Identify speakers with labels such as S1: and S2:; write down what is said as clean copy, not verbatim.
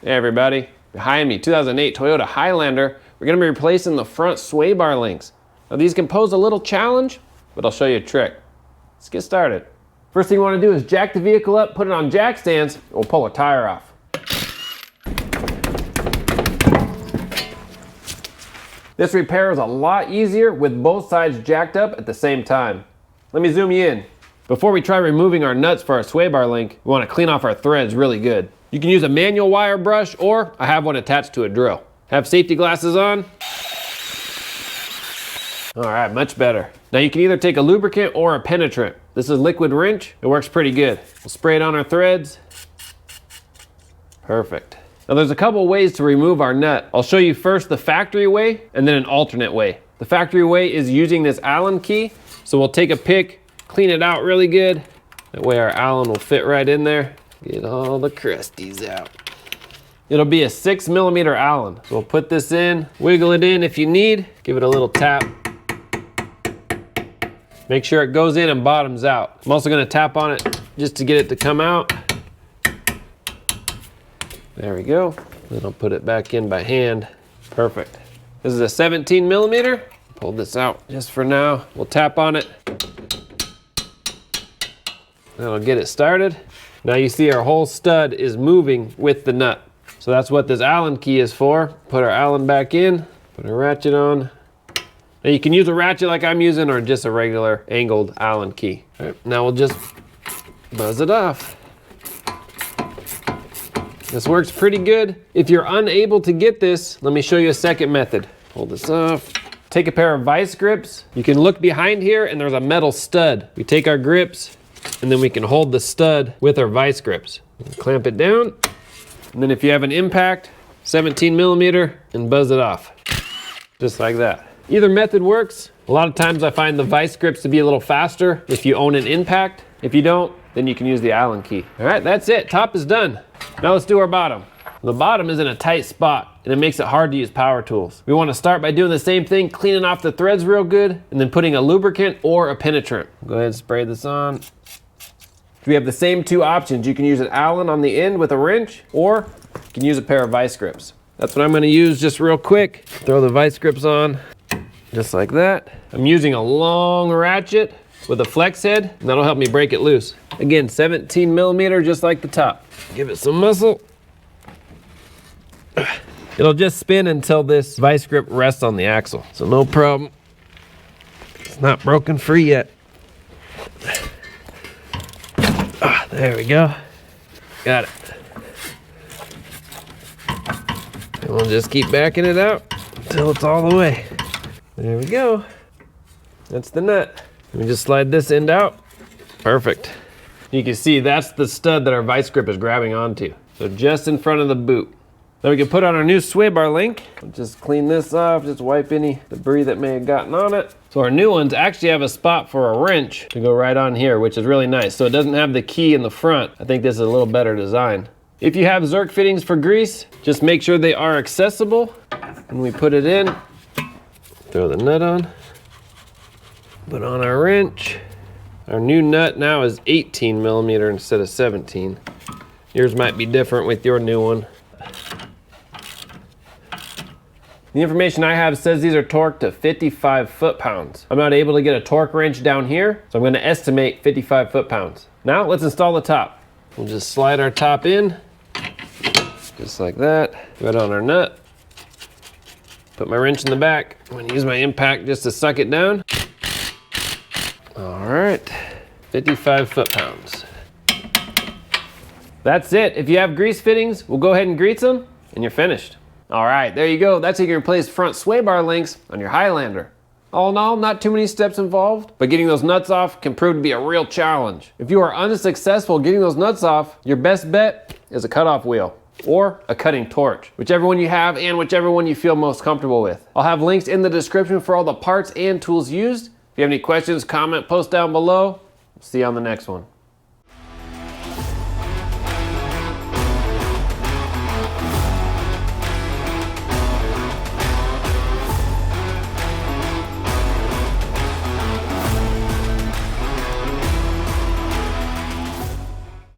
S1: Hey everybody, behind me, 2008 Toyota Highlander. We're going to be replacing the front sway bar links. Now these can pose a little challenge, but I'll show you a trick. Let's get started. First thing you want to do is jack the vehicle up, put it on jack stands, and we'll pull a tire off. This repair is a lot easier with both sides jacked up at the same time. Let me zoom you in. Before we try removing our nuts for our sway bar link, we want to clean off our threads really good. You can use a manual wire brush, or I have one attached to a drill. Have safety glasses on. All right, much better. Now you can either take a lubricant or a penetrant. This is liquid wrench. It works pretty good. We'll spray it on our threads. Perfect. Now there's a couple ways to remove our nut. I'll show you first the factory way and then an alternate way. The factory way is using this Allen key. So we'll take a pick, clean it out really good. That way our Allen will fit right in there. Get all the crusties out. It'll be a 6mm Allen. So we'll put this in, wiggle it in if you need, give it a little tap. Make sure it goes in and bottoms out. I'm also gonna tap on it just to get it to come out. There we go. Then I'll put it back in by hand. Perfect. This is a 17mm. Pull this out just for now. We'll tap on it. That'll get it started. Now you see our whole stud is moving with the nut. So that's what this Allen key is for. Put our Allen back in, put a ratchet on. Now you can use a ratchet like I'm using or just a regular angled Allen key. All right, now we'll just buzz it off. This works pretty good. If you're unable to get this, let me show you a second method. Pull this off. Take a pair of vice grips. You can look behind here and there's a metal stud. We take our grips and then we can hold the stud with our vice grips. Clamp it down. And then if you have an impact, 17mm, and buzz it off. Just like that. Either method works. A lot of times I find the vice grips to be a little faster if you own an impact. If you don't, then you can use the Allen key. All right, that's it. Top is done. Now let's do our bottom. The bottom is in a tight spot and it makes it hard to use power tools. We want to start by doing the same thing, cleaning off the threads real good, and then putting a lubricant or a penetrant. Go ahead and spray this on. We have the same two options. You can use an Allen on the end with a wrench, or you can use a pair of vice grips. That's what I'm going to use just real quick. Throw the vice grips on, just like that. I'm using a long ratchet with a flex head, and that'll help me break it loose. Again, 17mm, just like the top. Give it some muscle. It'll just spin until this vice grip rests on the axle. So no problem. It's not broken free yet. There we go. Got it. And we'll just keep backing it out until it's all the way. There we go. That's the nut. Let me just slide this end out. Perfect. You can see that's the stud that our vice grip is grabbing onto. So just in front of the boot. Now we can put on our new sway bar link. Just clean this off, just wipe any debris that may have gotten on it. So our new ones actually have a spot for a wrench to go right on here, which is really nice. So it doesn't have the key in the front. I think this is a little better design. If you have Zerk fittings for grease, just make sure they are accessible. And we put it in, throw the nut on, put on our wrench. Our new nut now is 18mm instead of 17. Yours might be different with your new one. The information I have says these are torqued to 55 foot-pounds. I'm not able to get a torque wrench down here, so I'm going to estimate 55 foot-pounds. Now let's install the top. We'll just slide our top in, just like that. Right on our nut. Put my wrench in the back. I'm going to use my impact just to suck it down. All right, 55 foot-pounds. That's it. If you have grease fittings, we'll go ahead and grease them, and you're finished. All right, there you go. That's how you can replace front sway bar links on your Highlander. All in all, not too many steps involved, but getting those nuts off can prove to be a real challenge. If you are unsuccessful getting those nuts off, your best bet is a cutoff wheel or a cutting torch, whichever one you have and whichever one you feel most comfortable with. I'll have links in the description for all the parts and tools used. If you have any questions, comment, post down below. See you on the next one.